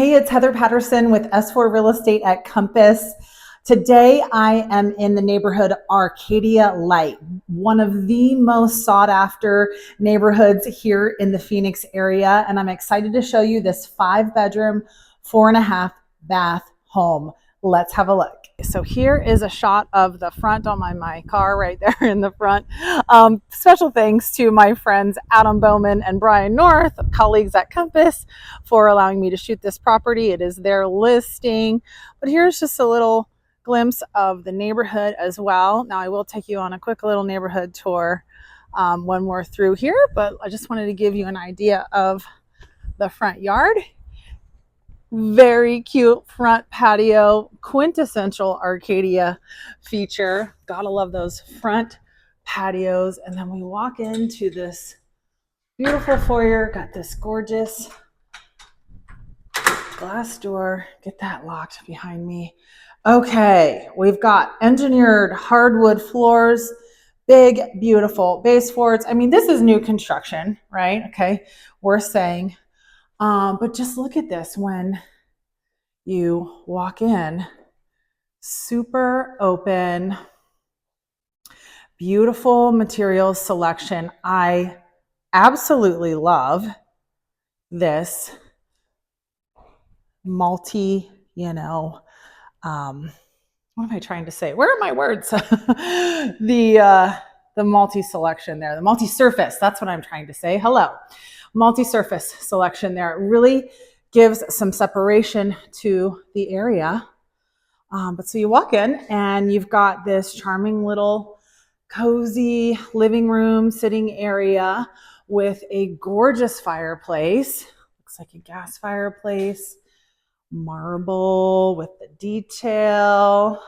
Hey, it's Heather Patterson with S4 Real Estate at Compass. Today I am in the neighborhood Arcadia Lite, one of the most sought after neighborhoods here in the Phoenix area. And I'm excited to show you this 5-bedroom, 4.5 bath home. Let's have a look. So here is a shot of the front on my car right there in the front. Special thanks to my friends Adam Bowman and Brian North, colleagues at Compass, for allowing me to shoot this property. It is their listing, but here's just a little glimpse of the neighborhood as well. Now I will take you on a quick little neighborhood tour when we're through here, but I just wanted to give you an idea of the front yard. Very cute front patio, quintessential Arcadia feature. Gotta love those front patios. And then we walk into this beautiful foyer, got this gorgeous glass door. Get that locked behind me. Okay, we've got engineered hardwood floors, big, beautiful baseboards. I mean, this is new construction, right? Okay, we're saying. But just look at this when you walk in. Super open, beautiful materials selection. I absolutely love this multi, what am I trying to say? Where are my words? The multi-selection there, the multi-surface, that's what I'm trying to say. Hello. Multi-surface selection there. It really gives some separation to the area. But so you walk in and you've got this charming little cozy living room sitting area with a gorgeous fireplace. Looks like a gas fireplace, marble with the detail.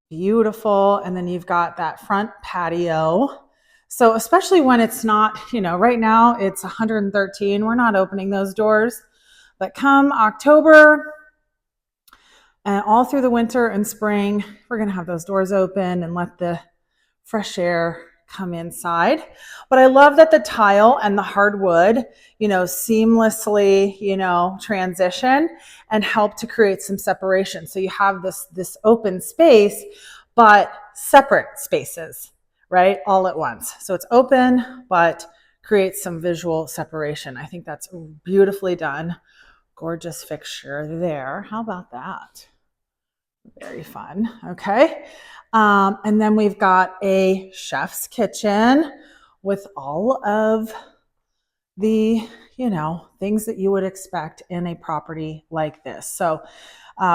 Beautiful. And then you've got that front patio. So especially when it's not, right now it's 113. We're not opening those doors. But come October and all through the winter and spring, we're going to have those doors open and let the fresh air come inside. But I love that the tile and the hardwood, seamlessly, transition and help to create some separation. So you have this open space, but separate spaces, right? All at once. So it's open, but creates some visual separation. I think that's beautifully done. Gorgeous fixture there. How about that? Very fun. Okay. And then we've got a chef's kitchen with all of the, things that you would expect in a property like this. So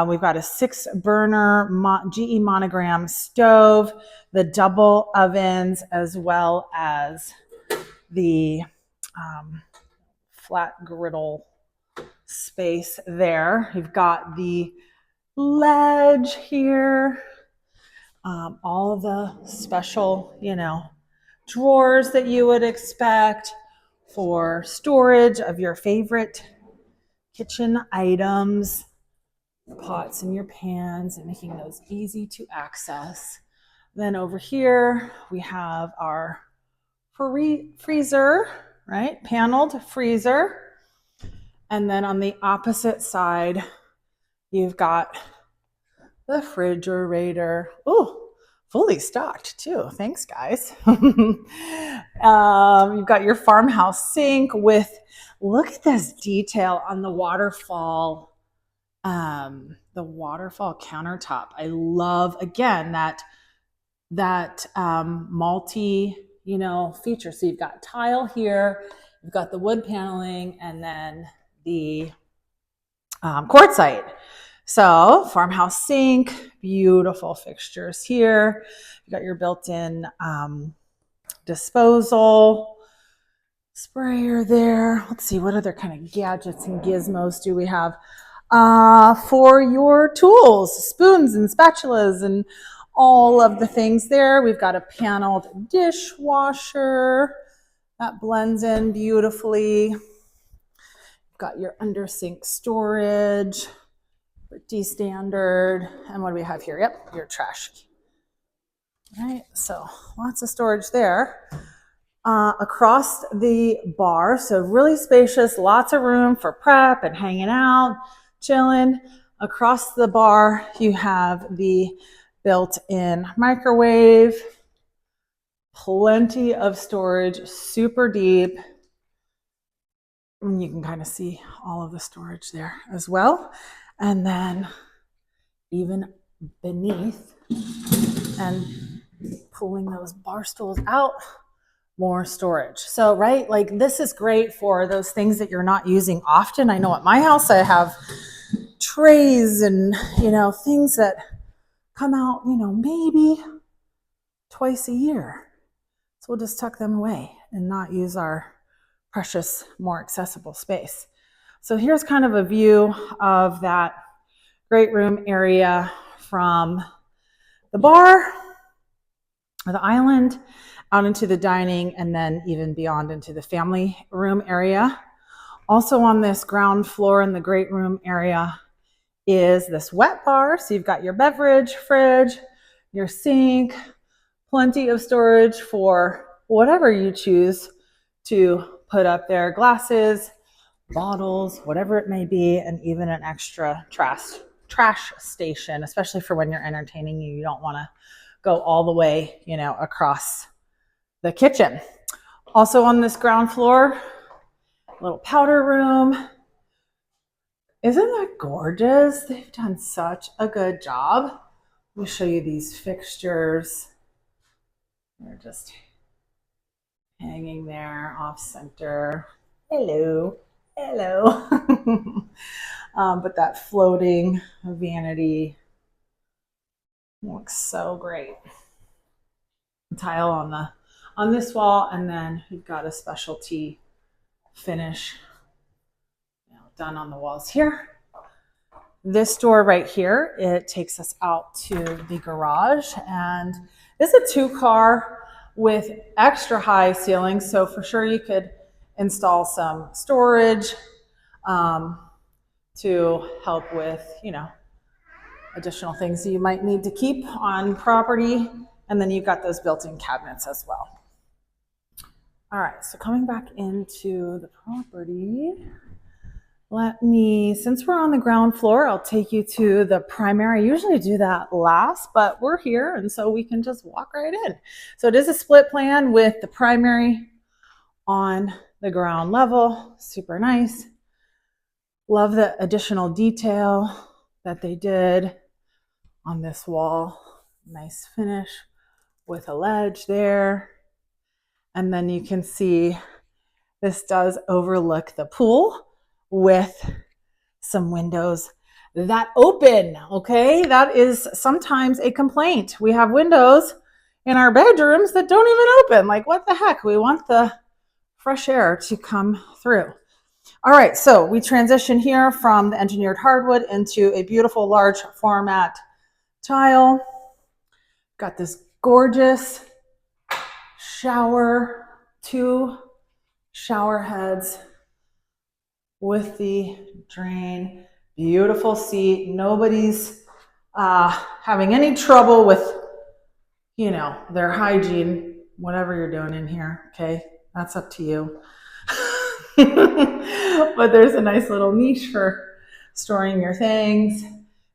we've got a 6-burner GE monogram stove, the double ovens, as well as the flat griddle space there. You've got the ledge here, all of the special, drawers that you would expect for storage of your favorite kitchen items, pots and your pans, and making those easy to access. Then over here, we have our freezer, right? Paneled freezer. And then on the opposite side, you've got the refrigerator. Oh, fully stocked too. Thanks, guys. You've got your farmhouse sink with, look at this detail on the waterfall countertop. I love, again, that multi, feature. So you've got tile here, you've got the wood paneling, and then the quartzite. So farmhouse sink, beautiful fixtures here. You got your built-in disposal sprayer there. Let's see, what other kind of gadgets and gizmos do we have for your tools, spoons and spatulas and all of the things there. We've got a paneled dishwasher that blends in beautifully. You've got your under sink storage, pretty standard. And what do we have here? Yep, your trash. All right, so lots of storage there. Across the bar, so really spacious, lots of room for prep and hanging out, chilling. Across the bar, you have the built-in microwave, plenty of storage, super deep. And you can kind of see all of the storage there as well. And then even beneath and pulling those bar stools out, more storage. So, right, like this is great for those things that you're not using often. I know at my house I have trays and, things that come out, maybe twice a year. So we'll just tuck them away and not use our precious, more accessible space. So here's kind of a view of that great room area from the bar or the island out into the dining and then even beyond into the family room area. Also on this ground floor in the great room area is this wet bar. So you've got your beverage fridge, your sink, plenty of storage for whatever you choose to put up there, glasses, bottles, whatever it may be, and even an extra trash station, especially for when you're entertaining. You don't want to go all the way, across the kitchen. Also on this ground floor, little powder room. Isn't that gorgeous? They've done such a good job. Let me show you these fixtures. They're just hanging there off center. Hello. But that floating vanity looks so great. Tile on this wall, and then you've got a specialty finish done on the walls here. This door right here, it takes us out to the garage, and this is a 2-car with extra high ceilings, so for sure you could install some storage to help with, additional things you might need to keep on property. And then you've got those built-in cabinets as well. All right, so coming back into the property, since we're on the ground floor, I'll take you to the primary. I usually do that last, but we're here, and so we can just walk right in. So it is a split plan with the primary on the ground level. Super nice. Love the additional detail that they did on this wall. Nice finish with a ledge there. And then you can see this does overlook the pool with some windows that open, okay? That is sometimes a complaint. We have windows in our bedrooms that don't even open. Like, what the heck? We want the fresh air to come through. All right, so we transition here from the engineered hardwood into a beautiful large format tile. Got this gorgeous shower, 2 shower heads with the drain. Beautiful seat. Nobody's having any trouble with, their hygiene, whatever you're doing in here, okay? That's up to you. But there's a nice little niche for storing your things.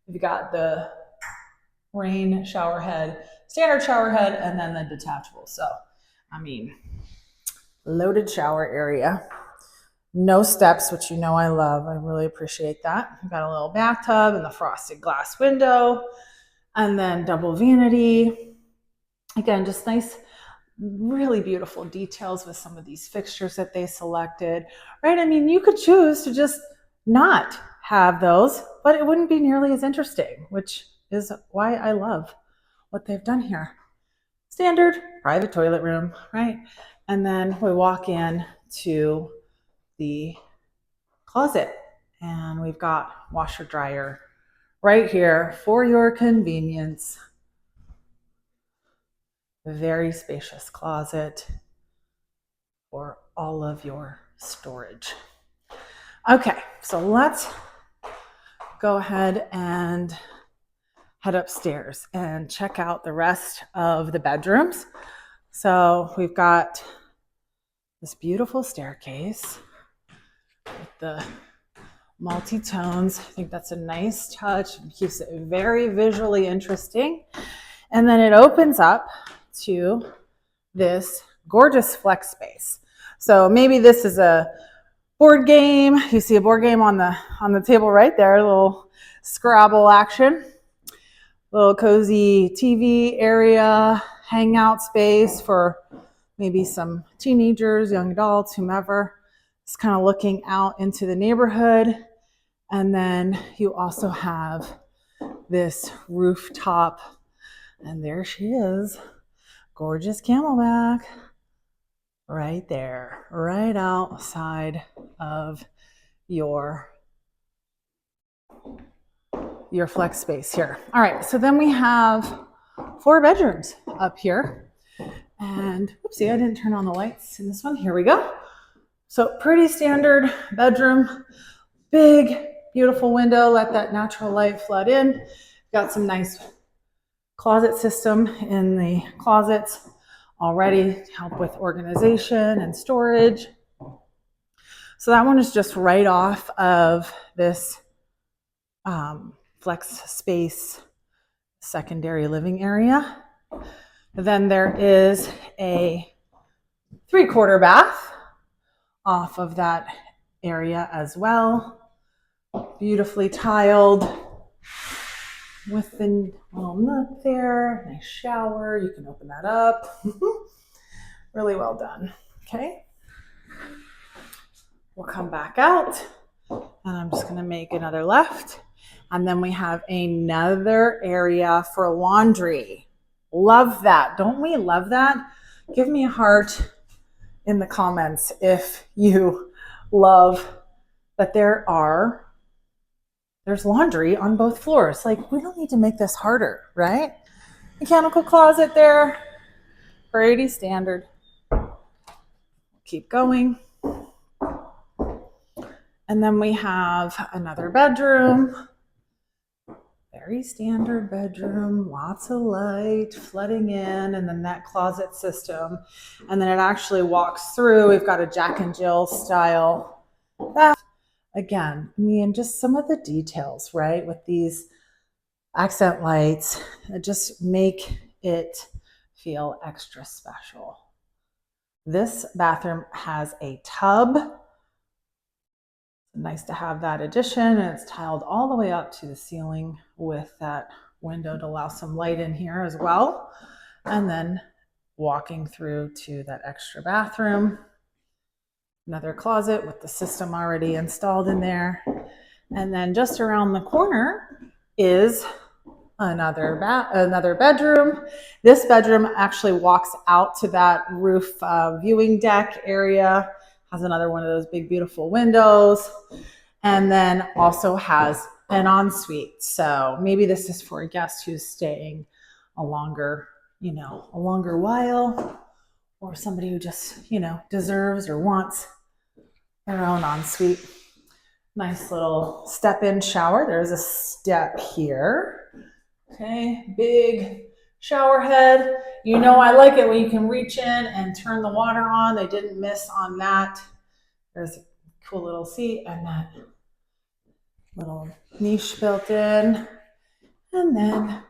You've got the rain shower head, standard shower head, and then the detachable. So, loaded shower area. No steps, which I love. I really appreciate that. We've got a little bathtub and the frosted glass window, and then double vanity. Again, just nice, really beautiful details with some of these fixtures that they selected, right? You could choose to just not have those, but it wouldn't be nearly as interesting, which is why I love what they've done here. Standard private toilet room, right? And then we walk in to the closet, and we've got washer dryer right here for your convenience. Very spacious closet for all of your storage. Okay, so let's go ahead and head upstairs and check out the rest of the bedrooms. So we've got this beautiful staircase with the multi-tones. I think that's a nice touch. It keeps it very visually interesting. And then it opens up to this gorgeous flex space. So maybe this is a board game. You see a board game on the table right there, a little Scrabble action. Little cozy TV area, hangout space for maybe some teenagers, young adults, whomever. Just kind of looking out into the neighborhood. And then you also have this rooftop. And there she is, gorgeous camelback, right there, right outside of your flex space here. All right, so then we have 4 bedrooms up here. And oopsie, I didn't turn on the lights in this one. Here we go. So pretty standard bedroom, big, beautiful window, let that natural light flood in. Got some nice closet system in the closets already to help with organization and storage. So that one is just right off of this flex space secondary living area. Then there is a 3/4 bath off of that area as well. Beautifully tiled with the little nook there, nice shower. You can open that up. Really well done. Okay. We'll come back out and I'm just going to make another left. And then we have another area for laundry. Love that. Don't we love that? Give me a heart in the comments if you love that there's laundry on both floors. Like, we don't need to make this harder, right? Mechanical closet there, pretty standard. Keep going. And then we have another bedroom. Very standard bedroom, lots of light flooding in, and then that closet system. And then it actually walks through. We've got a Jack and Jill style bath. Again, I mean, just some of the details, right? With these accent lights, just make it feel extra special. This bathroom has a tub. Nice to have that addition, and it's tiled all the way up to the ceiling with that window to allow some light in here as well. And then walking through to that extra bathroom, another closet with the system already installed in there. And then just around the corner is another bedroom. This bedroom actually walks out to that roof viewing deck area. Has another one of those big, beautiful windows, and then also has an ensuite. So maybe this is for a guest who's staying a longer while, or somebody who just, deserves or wants their own ensuite. Nice little step-in shower. There's a step here. Okay, big shower head. I like it when you can reach in and turn the water on. They didn't miss on that. There's a cool little seat and that little niche built in. And then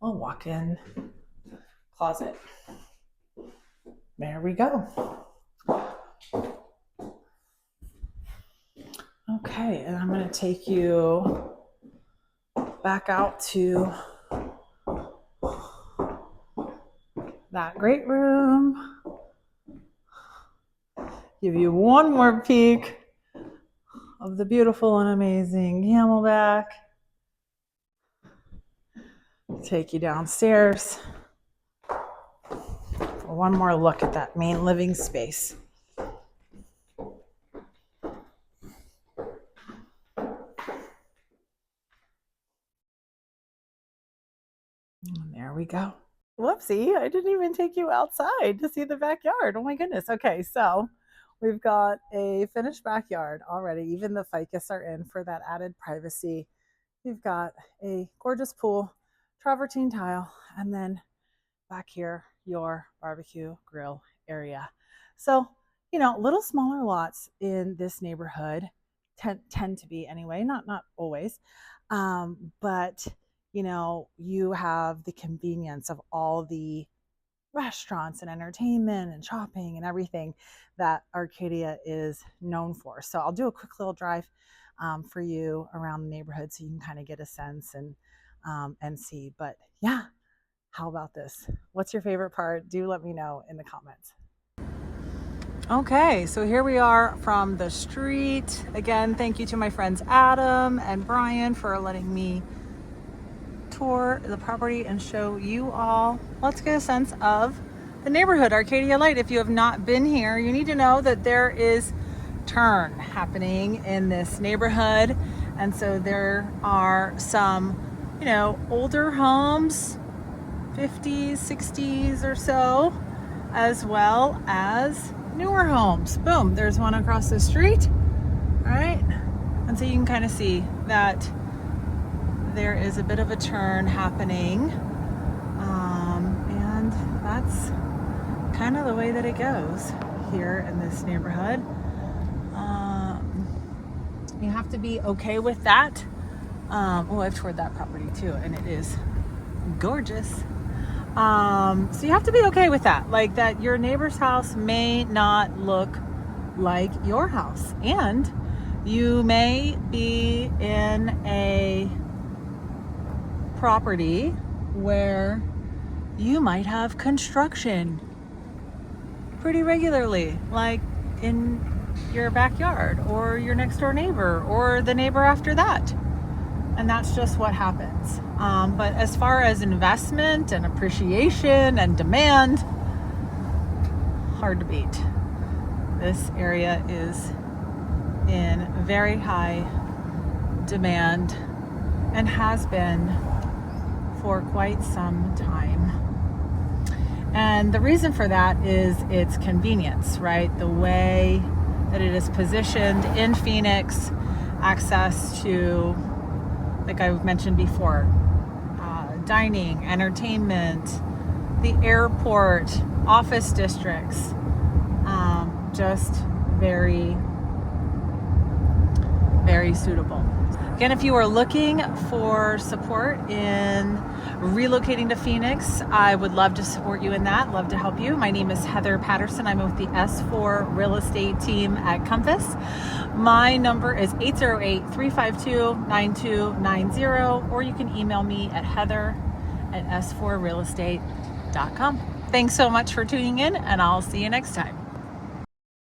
a walk-in closet. There we go. Okay, and I'm going to take you back out to that great room. Give you one more peek of the beautiful and amazing camelback. Take you downstairs for one more look at that main living space. And there we go. Whoopsie, I didn't even take you outside to see the backyard. Oh my goodness. Okay, so we've got a finished backyard already. Even the ficus are in for that added privacy. We've got a gorgeous pool, travertine tile, and then back here, your barbecue grill area. So little smaller lots in this neighborhood tend to be anyway, not always. But you have the convenience of all the restaurants and entertainment and shopping and everything that Arcadia is known for. So I'll do a quick little drive for you around the neighborhood so you can kind of get a sense and see. But yeah, how about this? What's your favorite part? Do let me know in the comments. Okay, so here we are from the street. Again, thank you to my friends Adam and Brian for letting me tour the property and show you all. Let's get a sense of the neighborhood, Arcadia Lite. If you have not been here, you need to know that there is turn happening in this neighborhood. And so there are some, older homes, 50s, 60s or so, as well as newer homes. Boom, there's one across the street, right? And so you can kind of see that there is a bit of a turn happening, and that's kind of the way that it goes here in this neighborhood. You have to be okay with that. I've toured that property too, and it is gorgeous. So you have to be okay with that, like that your neighbor's house may not look like your house, and you may be in a property where you might have construction pretty regularly, like in your backyard or your next door neighbor or the neighbor after that. And that's just what happens. But as far as investment and appreciation and demand, hard to beat. This area is in very high demand and has been for quite some time. And the reason for that is its convenience, right? The way that it is positioned in Phoenix, access to, like I mentioned before, dining, entertainment, the airport, office districts, just very, very suitable. Again, if you are looking for support in relocating to Phoenix, I would love to support you in that, love to help you. My name is Heather Patterson. I'm with the S4 real estate team at Compass. My number is 808-352-9290, or you can email me at heather@s4realestate.com. Thanks so much for tuning in, and I'll see you next time.